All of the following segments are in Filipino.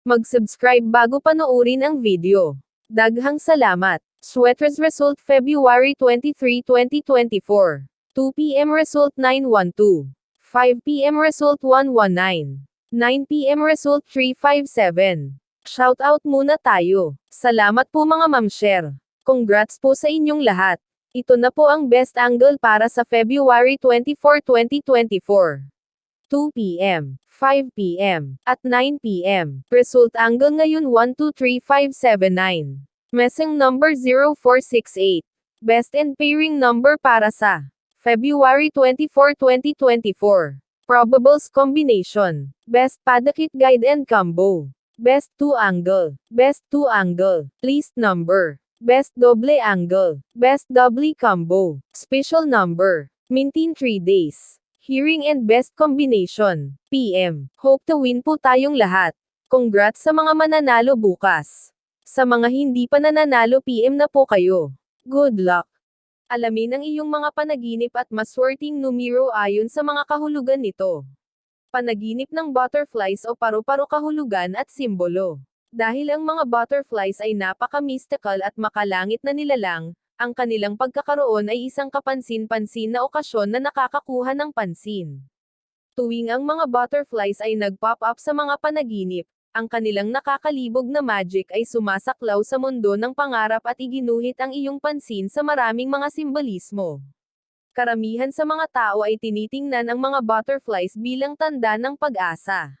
Mag-subscribe bago panoorin ang video. Daghang salamat. Sweaters result February 23, 2024. 2 p.m. result 912. 5 p.m. result 119. 9 p.m. result 357. Shoutout muna tayo. Salamat po mga ma'am-share. Congrats po sa inyong lahat. Ito na po ang best angle para sa February 24, 2024. 2 p.m., 5 p.m., at 9 p.m. Result angle ngayon 123579. Messing number 0468. Best and pairing number para sa February 24, 2024. Probables combination. Best padakit guide and combo. Best 2 angle. Best 2 angle. Least number. Best double angle. Best doubly combo. Special number. Maintain 3 days. Hearing and best combination. PM. Hope to win po tayong lahat. Congrats sa mga mananalo bukas. Sa mga hindi pa nananalo PM na po kayo. Good luck. Alamin ang iyong mga panaginip at maswerteng numero ayon sa mga kahulugan nito. Panaginip ng butterflies o paru-paro kahulugan at simbolo. Dahil ang mga butterflies ay napaka-mystical at makalangit na nilalang, ang kanilang pagkakaroon ay isang kapansin-pansin na okasyon na nakakakuha ng pansin. Tuwing ang mga butterflies ay nag-pop up sa mga panaginip, ang kanilang nakakalibog na magic ay sumasaklaw sa mundo ng pangarap at iginuhit ang iyong pansin sa maraming mga simbolismo. Karamihan sa mga tao ay tinitingnan ang mga butterflies bilang tanda ng pag-asa.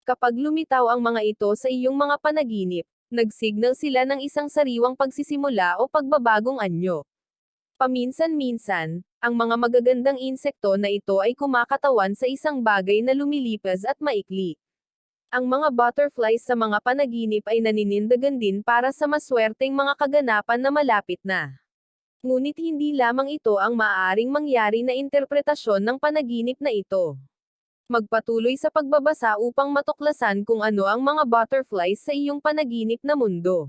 Kapag lumitaw ang mga ito sa iyong mga panaginip, nag-signal sila ng isang sariwang pagsisimula o pagbabagong anyo. Paminsan-minsan, ang mga magagandang insekto na ito ay kumakatawan sa isang bagay na lumilipas at maikli. Ang mga butterflies sa mga panaginip ay naninindigan din para sa maswerteng mga kaganapan na malapit na. Ngunit hindi lamang ito ang maaaring mangyari na interpretasyon ng panaginip na ito. Magpatuloy sa pagbabasa upang matuklasan kung ano ang mga butterflies sa iyong panaginip na mundo.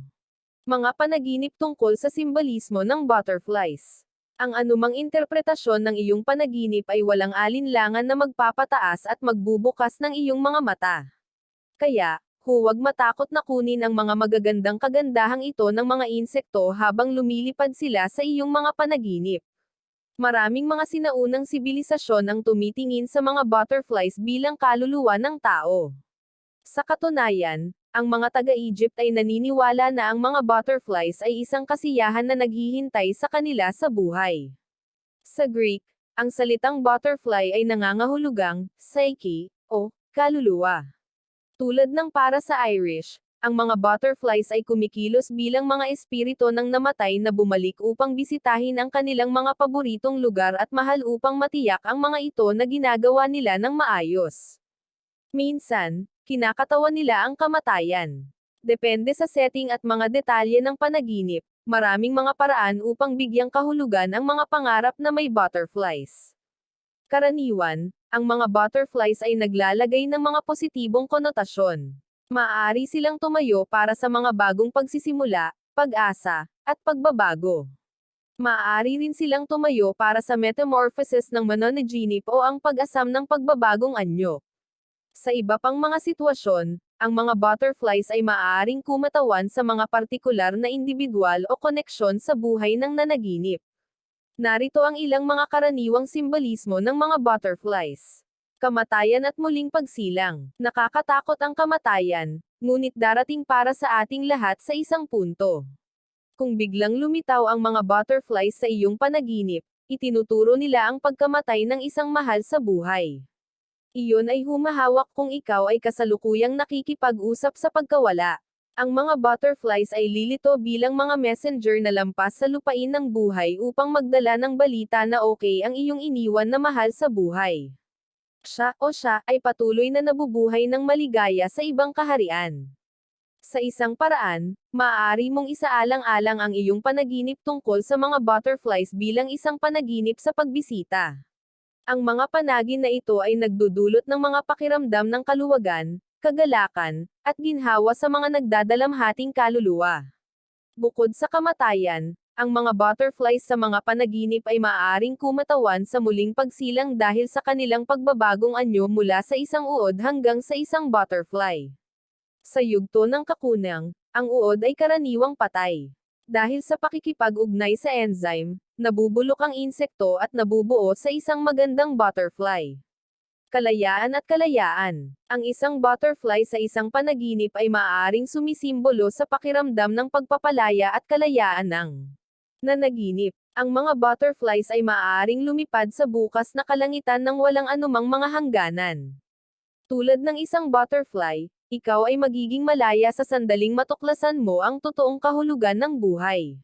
Mga panaginip tungkol sa simbolismo ng butterflies. Ang anumang interpretasyon ng iyong panaginip ay walang alinlangan na magpapataas at magbubukas ng iyong mga mata. Kaya, huwag matakot na kunin ang mga magagandang kagandahang ito ng mga insekto habang lumilipad sila sa iyong mga panaginip. Maraming mga sinaunang sibilisasyon ang tumitingin sa mga butterflies bilang kaluluwa ng tao. Sa katunayan, ang mga taga-Egypt ay naniniwala na ang mga butterflies ay isang kasiyahan na naghihintay sa kanila sa buhay. Sa Greek, ang salitang butterfly ay nangangahulugang psyche o kaluluwa. Tulad ng para sa Irish, ang mga butterflies ay kumikilos bilang mga espiritu ng namatay na bumalik upang bisitahin ang kanilang mga paboritong lugar at mahal upang matiyak ang mga ito na ginagawa nila ng maayos. Minsan, kinakatawan nila ang kamatayan. Depende sa setting at mga detalye ng panaginip, maraming mga paraan upang bigyang kahulugan ang mga pangarap na may butterflies. Karaniwan, ang mga butterflies ay naglalagay ng mga positibong konotasyon. Maaari silang tumayo para sa mga bagong pagsisimula, pag-asa, at pagbabago. Maaari rin silang tumayo para sa metamorphosis ng monogenip o ang pag-asam ng pagbabagong anyo. Sa iba pang mga sitwasyon, ang mga butterflies ay maaaring kumatawan sa mga partikular na individual o koneksyon sa buhay ng nanaginip. Narito ang ilang mga karaniwang simbolismo ng mga butterflies. Kamatayan at muling pagsilang. Nakakatakot ang kamatayan, ngunit darating para sa ating lahat sa isang punto. Kung biglang lumitaw ang mga butterflies sa iyong panaginip, itinuturo nila ang pagkamatay ng isang mahal sa buhay. Iyon ay humahawak kung ikaw ay kasalukuyang nakikipag-usap sa pagkawala. Ang mga butterflies ay lilito bilang mga messenger na lampas sa lupain ng buhay upang magdala ng balita na okay ang iyong iniwan na mahal sa buhay. Siya o siya ay patuloy na nabubuhay ng maligaya sa ibang kaharian. Sa isang paraan, maaari mong isaalang-alang ang iyong panaginip tungkol sa mga butterflies bilang isang panaginip sa pagbisita. Ang mga panagin na ito ay nagdudulot ng mga pakiramdam ng kaluwagan, kagalakan, at ginhawa sa mga nagdadalamhating kaluluwa. Bukod sa kamatayan, ang mga butterflies sa mga panaginip ay maaaring kumatawan sa muling pagsilang dahil sa kanilang pagbabagong anyo mula sa isang uod hanggang sa isang butterfly. Sa yugto ng kakunang, ang uod ay karaniwang patay. Dahil sa pakikipag-ugnay sa enzyme, nabubulok ang insekto at nabubuo sa isang magandang butterfly. Kalayaan at kalayaan. Ang isang butterfly sa isang panaginip ay maaaring sumisimbolo sa pakiramdam ng pagpapalaya at kalayaan ng nanaginip. Ang mga butterflies ay maaaring lumipad sa bukas na kalangitan ng walang anumang mga hangganan. Tulad ng isang butterfly, ikaw ay magiging malaya sa sandaling matuklasan mo ang totoong kahulugan ng buhay.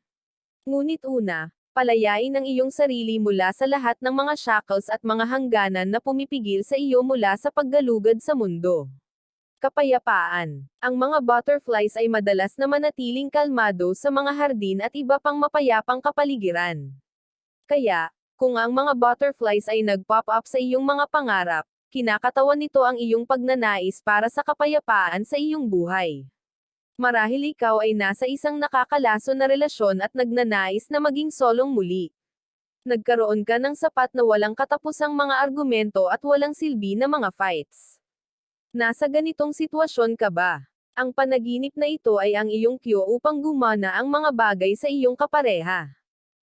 Ngunit una, palayain ang iyong sarili mula sa lahat ng mga shackles at mga hangganan na pumipigil sa iyo mula sa paggalugad sa mundo. Kapayapaan. Ang mga butterflies ay madalas na manatiling kalmado sa mga hardin at iba pang mapayapang kapaligiran. Kaya, kung ang mga butterflies ay nag-pop up sa iyong mga pangarap, kinakatawan nito ang iyong pagnanais para sa kapayapaan sa iyong buhay. Marahil ikaw ay nasa isang nakakalaso na relasyon at nagnanais na maging solong muli. Nagkaroon ka ng sapat na walang katapusang mga argumento at walang silbi na mga fights. Nasa ganitong sitwasyon ka ba? Ang panaginip na ito ay ang iyong cue upang gumana ang mga bagay sa iyong kapareha.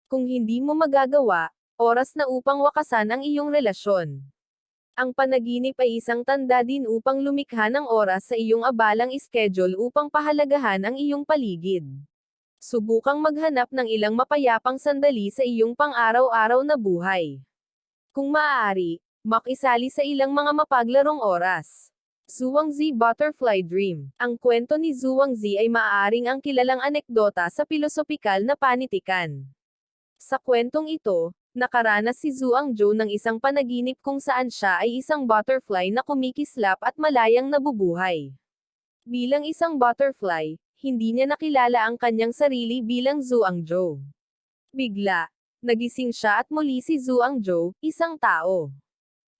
Kung hindi mo magagawa, oras na upang wakasan ang iyong relasyon. Ang panaginip ay isang tanda din upang lumikha ng oras sa iyong abalang schedule upang pahalagahan ang iyong paligid. Subukang maghanap ng ilang mapayapang sandali sa iyong pang-araw-araw na buhay. Kung maaari, makisali sa ilang mga mapaglarong oras. Zhuangzi Butterfly Dream. Ang kwento ni Zhuangzi ay maaaring ang kilalang anekdota sa pilosopikal na panitikan. Sa kwentong ito, nakaranas si Zhuangzhou ng isang panaginip kung saan siya ay isang butterfly na kumikislap at malayang nabubuhay. Bilang isang butterfly, hindi niya nakilala ang kanyang sarili bilang Zhuangzhou. Bigla, nagising siya at muli si Zhuangzhou, isang tao.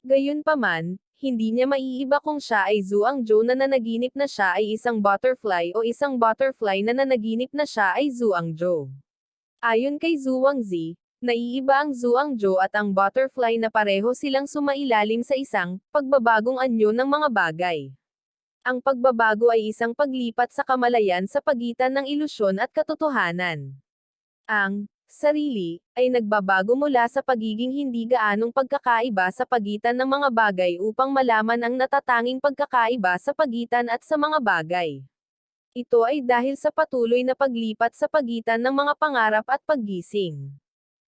Gayunpaman, hindi niya maiiba kung siya ay Zhuangzhou na nanaginip na siya ay isang butterfly o isang butterfly na nanaginip na siya ay Zhuangzhou. Ayon kay Zhuangzi, naiiba ang Zhuangzhou at ang butterfly na pareho silang sumailalim sa isang pagbabagong anyo ng mga bagay. Ang pagbabago ay isang paglipat sa kamalayan sa pagitan ng ilusyon at katotohanan. Ang sarili ay nagbabago mula sa pagiging hindi gaanong pagkakaiba sa pagitan ng mga bagay upang malaman ang natatanging pagkakaiba sa pagitan at sa mga bagay. Ito ay dahil sa patuloy na paglipat sa pagitan ng mga pangarap at paggising.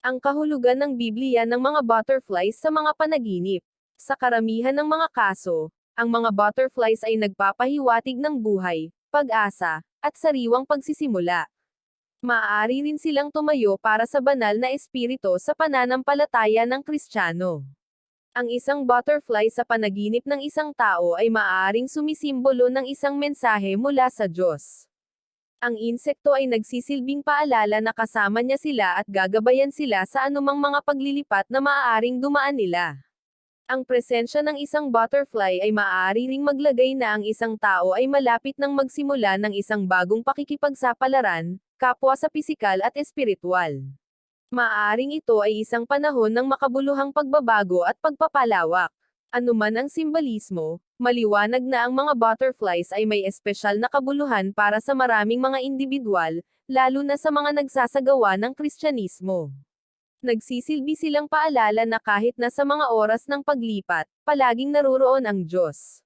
Ang kahulugan ng Biblia ng mga butterflies sa mga panaginip. Sa karamihan ng mga kaso, ang mga butterflies ay nagpapahiwatig ng buhay, pag-asa, at sariwang pagsisimula. Maaari rin silang tumayo para sa banal na espiritu sa pananampalataya ng Kristiyano. Ang isang butterfly sa panaginip ng isang tao ay maaaring sumisimbolo ng isang mensahe mula sa Diyos. Ang insekto ay nagsisilbing paalala na kasama niya sila at gagabayan sila sa anumang mga paglilipat na maaaring dumaan nila. Ang presensya ng isang butterfly ay maaari ring maglagay na ang isang tao ay malapit nang magsimula ng isang bagong pakikipagsapalaran, kapwa sa pisikal at espiritual. Maaring ito ay isang panahon ng makabuluhang pagbabago at pagpapalawak. Anuman ang simbolismo, maliwanag na ang mga butterflies ay may espesyal na kabuluhan para sa maraming mga individual, lalo na sa mga nagsasagawa ng Kristyanismo. Nagsisilbi silang paalala na kahit na sa mga oras ng paglipat, palaging naroroon ang Diyos.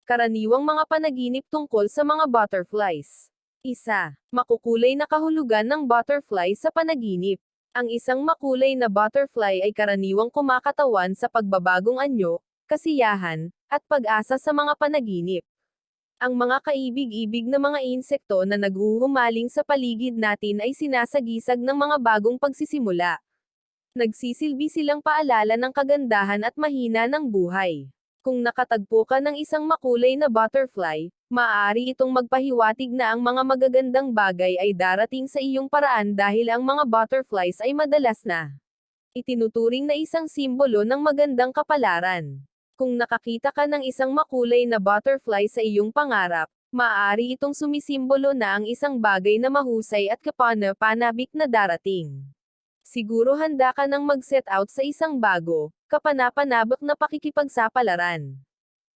Karaniwang mga panaginip tungkol sa mga butterflies. Isa, makukulay na kahulugan ng butterfly sa panaginip. Ang isang makulay na butterfly ay karaniwang kumakatawan sa pagbabagong anyo, kasiyahan, at pag-asa sa mga panaginip. Ang mga kaibig-ibig na mga insekto na naghuhumaling sa paligid natin ay sinasagisag ng mga bagong pagsisimula. Nagsisilbi silang paalala ng kagandahan at mahina ng buhay. Kung nakatagpo ka ng isang makulay na butterfly, maaari itong magpahiwatig na ang mga magagandang bagay ay darating sa iyong paraan dahil ang mga butterflies ay madalas na itinuturing na isang simbolo ng magandang kapalaran. Kung nakakita ka ng isang makulay na butterfly sa iyong pangarap, maaari itong sumisimbolo na ang isang bagay na mahusay at kapana-panabik na darating. Siguro handa ka nang mag-set out sa isang bago, kapanapanabik na pakikipagsapalaran.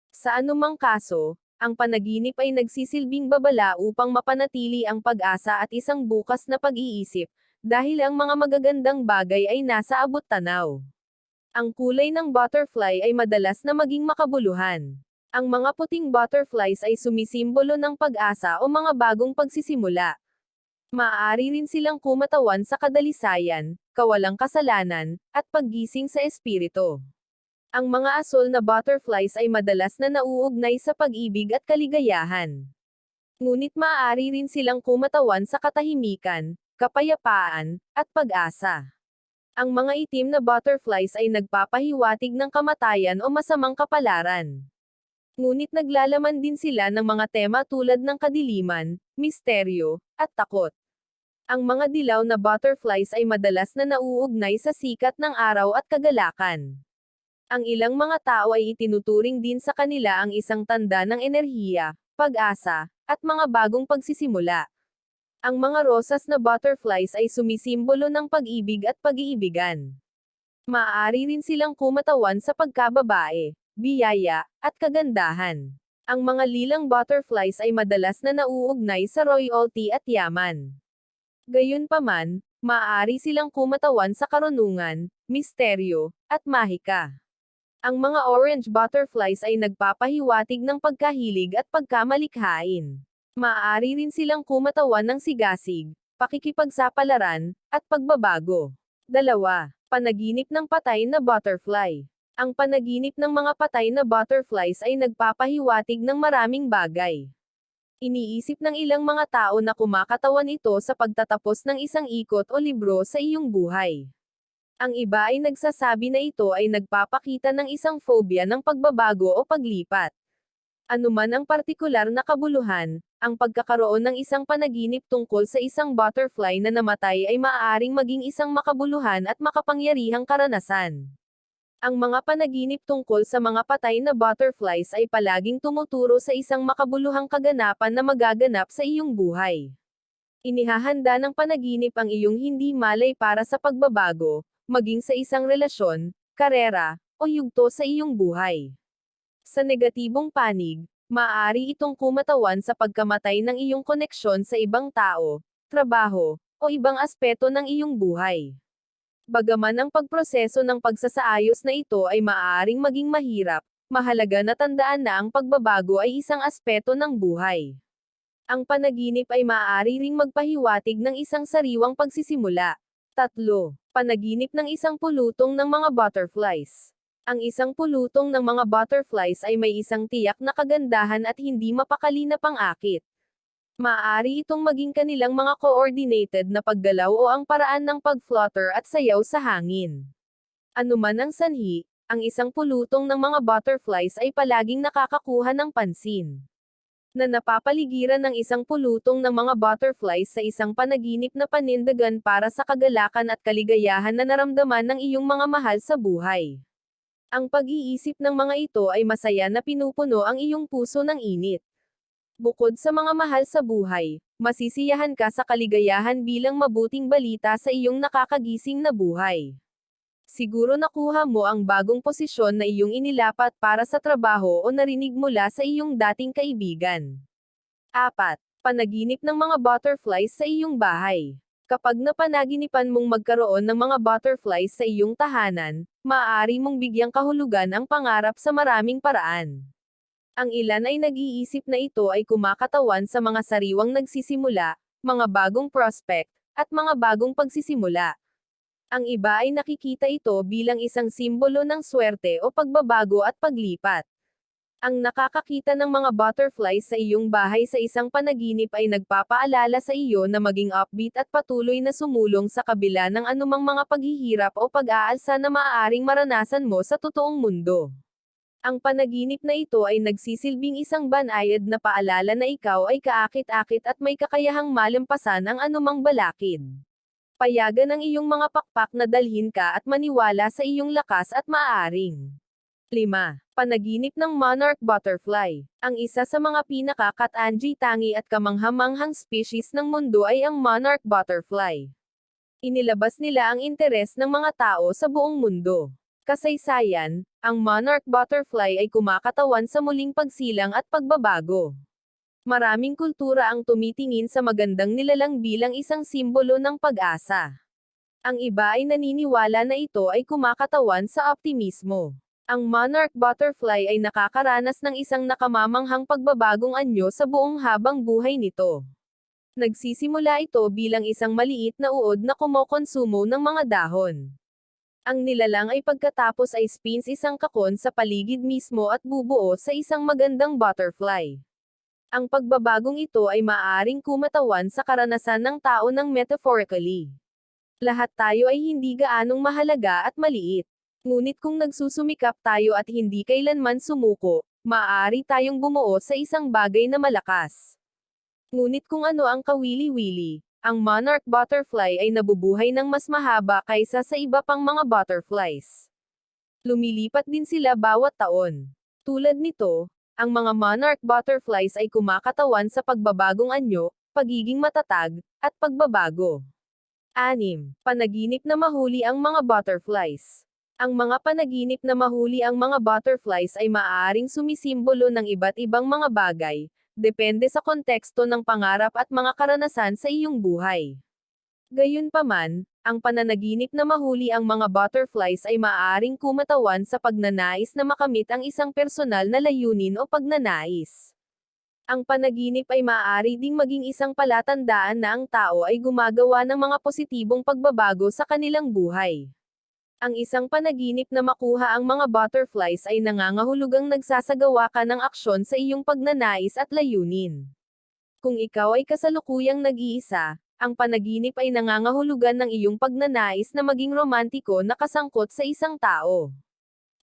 Sa anumang kaso, Ang panaginip ay nagsisilbing babala upang mapanatili ang pag-asa at isang bukas na pag-iisip, dahil ang mga magagandang bagay ay nasa abot-tanaw. Ang kulay ng butterfly ay madalas na maging makabuluhan. Ang mga puting butterflies ay sumisimbolo ng pag-asa o mga bagong pagsisimula. Maaari rin silang kumatawan sa kadalisayan, kawalang kasalanan, at paggising sa espiritu. Ang mga asul na butterflies ay madalas na nauugnay sa pag-ibig at kaligayahan. Ngunit maaari rin silang kumatawan sa katahimikan, kapayapaan, at pag-asa. Ang mga itim na butterflies ay nagpapahiwatig ng kamatayan o masamang kapalaran. Ngunit naglalaman din sila ng mga tema tulad ng kadiliman, misteryo, at takot. Ang mga dilaw na butterflies ay madalas na nauugnay sa sikat ng araw at kagalakan. Ang ilang mga tao ay itinuturing din sa kanila ang isang tanda ng enerhiya, pag-asa, at mga bagong pagsisimula. Ang mga rosas na butterflies ay sumisimbolo ng pag-ibig at pag-iibigan. Maaari rin silang kumatawan sa pagkababae, biyaya, at kagandahan. Ang mga lilang butterflies ay madalas na nauugnay sa royalty at yaman. Gayunpaman, maaari silang kumatawan sa karunungan, misteryo, at mahika. Ang mga orange butterflies ay nagpapahiwatig ng pagkahilig at pagkamalikhain. Maaari rin silang kumatawan ng sigasig, pakikipagsapalaran, at pagbabago. 2. Panaginip ng patay na butterfly. Ang panaginip ng mga patay na butterflies ay nagpapahiwatig ng maraming bagay. Iniisip ng ilang mga tao na kumakatawan ito sa pagtatapos ng isang ikot o libro sa iyong buhay. Ang iba ay nagsasabi na ito ay nagpapakita ng isang phobia ng pagbabago o paglipat. Anuman ang partikular na kabuluhan, ang pagkakaroon ng isang panaginip tungkol sa isang butterfly na namatay ay maaaring maging isang makabuluhan at makapangyarihang karanasan. Ang mga panaginip tungkol sa mga patay na butterflies ay palaging tumuturo sa isang makabuluhang kaganapan na magaganap sa iyong buhay. Inihahanda ng panaginip ang iyong hindi malay para sa pagbabago, maging sa isang relasyon, karera, o yugto sa iyong buhay. Sa negatibong panig, maaari itong kumatawan sa pagkamatay ng iyong koneksyon sa ibang tao, trabaho, o ibang aspeto ng iyong buhay. Bagaman ang pagproseso ng pagsasaayos na ito ay maaaring maging mahirap, mahalaga na tandaan na ang pagbabago ay isang aspeto ng buhay. Ang panaginip ay maaari ring magpahiwatig ng isang sariwang pagsisimula. 3. Panaginip ng isang pulutong ng mga butterflies. Ang isang pulutong ng mga butterflies ay may isang tiyak na kagandahan at hindi mapakali na pang-akit. Maaari itong maging kanilang mga coordinated na paggalaw o ang paraan ng pag-flutter at sayaw sa hangin. Anuman ang sanhi, ang isang pulutong ng mga butterflies ay palaging nakakakuha ng pansin. Na napapaligiran ng isang pulutong ng mga butterflies sa isang panaginip na panindagan para sa kagalakan at kaligayahan na naramdaman ng iyong mga mahal sa buhay. Ang pag-iisip ng mga ito ay masaya na pinupuno ang iyong puso ng init. Bukod sa mga mahal sa buhay, masisiyahan ka sa kaligayahan bilang mabuting balita sa iyong nakakagising na buhay. Siguro nakuha mo ang bagong posisyon na iyong inilapat para sa trabaho o narinig mula sa iyong dating kaibigan. 4. Panaginip ng mga butterflies sa iyong bahay. Kapag napanaginipan mong magkaroon ng mga butterflies sa iyong tahanan, maaari mong bigyang kahulugan ang pangarap sa maraming paraan. Ang ilan ay nag-iisip na ito ay kumakatawan sa mga sariwang nagsisimula, mga bagong prospect, at mga bagong pagsisimula. Ang iba ay nakikita ito bilang isang simbolo ng swerte o pagbabago at paglipat. Ang nakakakita ng mga butterflies sa iyong bahay sa isang panaginip ay nagpapaalala sa iyo na maging upbeat at patuloy na sumulong sa kabila ng anumang mga paghihirap o pag-aalsa na maaaring maranasan mo sa totoong mundo. Ang panaginip na ito ay nagsisilbing isang banayad na paalala na ikaw ay kaakit-akit at may kakayahang malampasan ang anumang balakid. Payagan ang iyong mga pakpak na dalhin ka at maniwala sa iyong lakas at maaaring. 5. Panaginip ng monarch butterfly. Ang isa sa mga pinaka-katangi-tangi at kamanghamanghang species ng mundo ay ang monarch butterfly. Inilabas nila ang interes ng mga tao sa buong mundo. Kasaysayan, ang monarch butterfly ay kumakatawan sa muling pagsilang at pagbabago. Maraming kultura ang tumitingin sa magandang nilalang bilang isang simbolo ng pag-asa. Ang iba ay naniniwala na ito ay kumakatawan sa optimismo. Ang monarch butterfly ay nakakaranas ng isang nakamamanghang pagbabagong anyo sa buong habang buhay nito. Nagsisimula ito bilang isang maliit na uod na kumokonsumo ng mga dahon. Ang nilalang ay pagkatapos ay spins isang kakon sa paligid mismo at bubuo sa isang magandang butterfly. Ang pagbabagong ito ay maaaring kumatawan sa karanasan ng tao ng metaphorically. Lahat tayo ay hindi gaanong mahalaga at maliit. Ngunit kung nagsusumikap tayo at hindi kailanman sumuko, maaari tayong bumuo sa isang bagay na malakas. Ngunit kung ano ang kawili-wili, ang monarch butterfly ay nabubuhay ng mas mahaba kaysa sa iba pang mga butterflies. Lumilipat din sila bawat taon. Tulad nito, ang mga monarch butterflies ay kumakatawan sa pagbabagong anyo, pagiging matatag, at pagbabago. 6. Panaginip na mahuli ang mga butterflies. Ang mga panaginip na mahuli ang mga butterflies ay maaaring sumisimbolo ng iba't ibang mga bagay, depende sa konteksto ng pangarap at mga karanasan sa iyong buhay. Gayunpaman, ang pananaginip na mahuli ang mga butterflies ay maaaring kumatawan sa pagnanais na makamit ang isang personal na layunin o pagnanais. Ang panaginip ay maaari ding maging isang palatandaan na ang tao ay gumagawa ng mga positibong pagbabago sa kanilang buhay. Ang isang panaginip na makuha ang mga butterflies ay nangangahulugang nagsasagawa ka ng aksyon sa iyong pagnanais at layunin. Kung ikaw ay kasalukuyang nag-iisa, ang panaginip ay nangangahulugan ng iyong pagnanais na maging romantiko na kasangkot sa isang tao.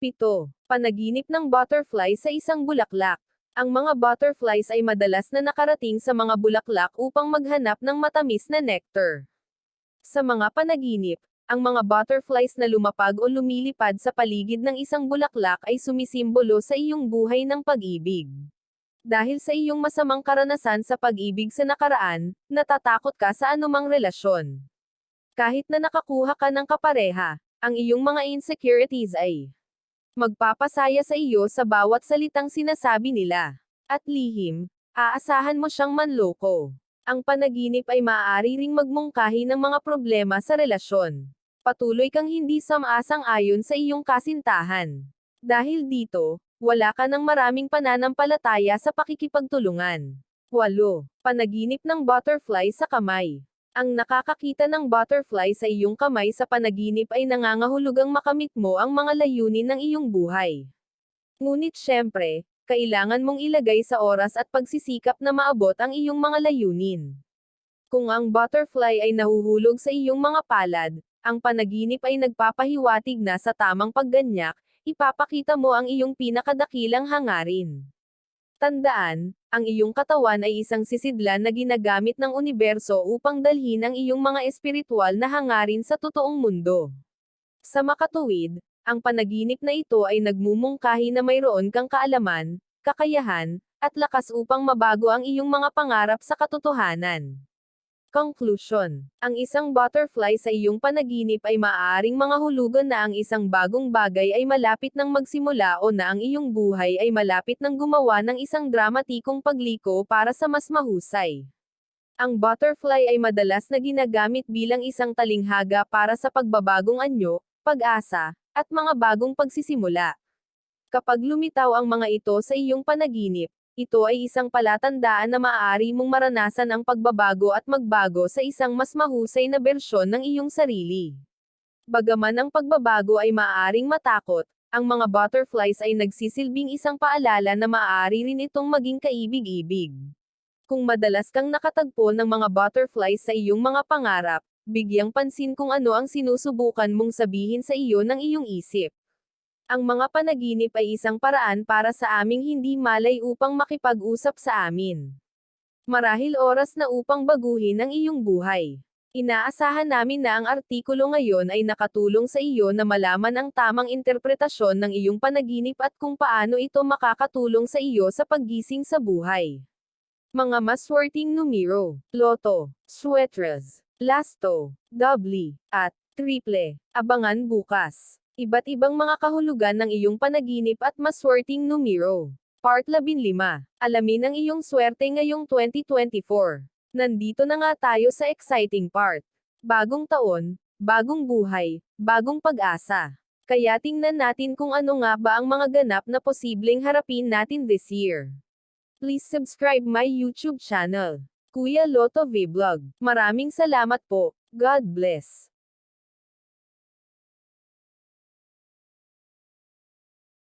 7. Panaginip ng butterfly sa isang bulaklak. Ang mga butterflies ay madalas na nakarating sa mga bulaklak upang maghanap ng matamis na nectar. Sa mga panaginip, ang mga butterflies na lumapag o lumilipad sa paligid ng isang bulaklak ay sumisimbolo sa iyong buhay ng pag-ibig. Dahil sa iyong masamang karanasan sa pag-ibig sa nakaraan, natatakot ka sa anumang relasyon. Kahit na nakakuha ka ng kapareha, ang iyong mga insecurities ay magpapasaya sa iyo sa bawat salitang sinasabi nila. At lihim, aasahan mo siyang manloko. Ang panaginip ay maaari ring magmungkahi ng mga problema sa relasyon. Patuloy kang hindi sam-asang-ayon sa iyong kasintahan. Dahil dito, wala ka ng maraming pananampalataya sa pakikipagtulungan. 8. Panaginip ng butterfly sa kamay. Ang nakakakita ng butterfly sa iyong kamay sa panaginip ay nangangahulugang makamit mo ang mga layunin ng iyong buhay. Ngunit syempre, kailangan mong ilagay sa oras at pagsisikap na maabot ang iyong mga layunin. Kung ang butterfly ay nahuhulog sa iyong mga palad, ang panaginip ay nagpapahiwatig na sa tamang pagganyak, ipapakita mo ang iyong pinakadakilang hangarin. Tandaan, ang iyong katawan ay isang sisidlan na ginagamit ng universo upang dalhin ang iyong mga espiritual na hangarin sa totoong mundo. Sa makatuwid, ang panaginip na ito ay nagmumungkahi na mayroon kang kaalaman, kakayahan, at lakas upang mabago ang iyong mga pangarap sa katotohanan. Conclusion. Ang isang butterfly sa iyong panaginip ay maaaring mangahulugan na ang isang bagong bagay ay malapit ng magsimula o na ang iyong buhay ay malapit ng gumawa ng isang dramatikong pagliko para sa mas mahusay. Ang butterfly ay madalas na ginagamit bilang isang talinghaga para sa pagbabagong anyo, pag-asa, at mga bagong pagsisimula. Kapag lumitaw ang mga ito sa iyong panaginip, ito ay isang palatandaan na maaari mong maranasan ang pagbabago at magbago sa isang mas mahusay na bersyon ng iyong sarili. Bagaman ang pagbabago ay maaaring matakot, ang mga butterflies ay nagsisilbing isang paalala na maaari rin itong maging kaibig-ibig. Kung madalas kang nakatagpo ng mga butterflies sa iyong mga pangarap, bigyang pansin kung ano ang sinusubukan mong sabihin sa iyo ng iyong isip. Ang mga panaginip ay isang paraan para sa aming hindi malay upang makipag-usap sa amin. Marahil oras na upang baguhin ang iyong buhay. Inaasahan namin na ang artikulo ngayon ay nakatulong sa iyo na malaman ang tamang interpretasyon ng iyong panaginip at kung paano ito makakatulong sa iyo sa paggising sa buhay. Mga maswerteng numero, loto, swetres, lasto, doubli, at triple. Abangan bukas. Iba't ibang mga kahulugan ng iyong panaginip at maswerteng numero. Part 15. Alamin ang iyong swerte ngayong 2024. Nandito na nga tayo sa exciting part. Bagong taon, bagong buhay, bagong pag-asa. Kaya tingnan natin kung ano nga ba ang mga ganap na posibleng harapin natin this year. Please subscribe my YouTube channel, Kuya Lotto Vlog. Maraming salamat po. God bless.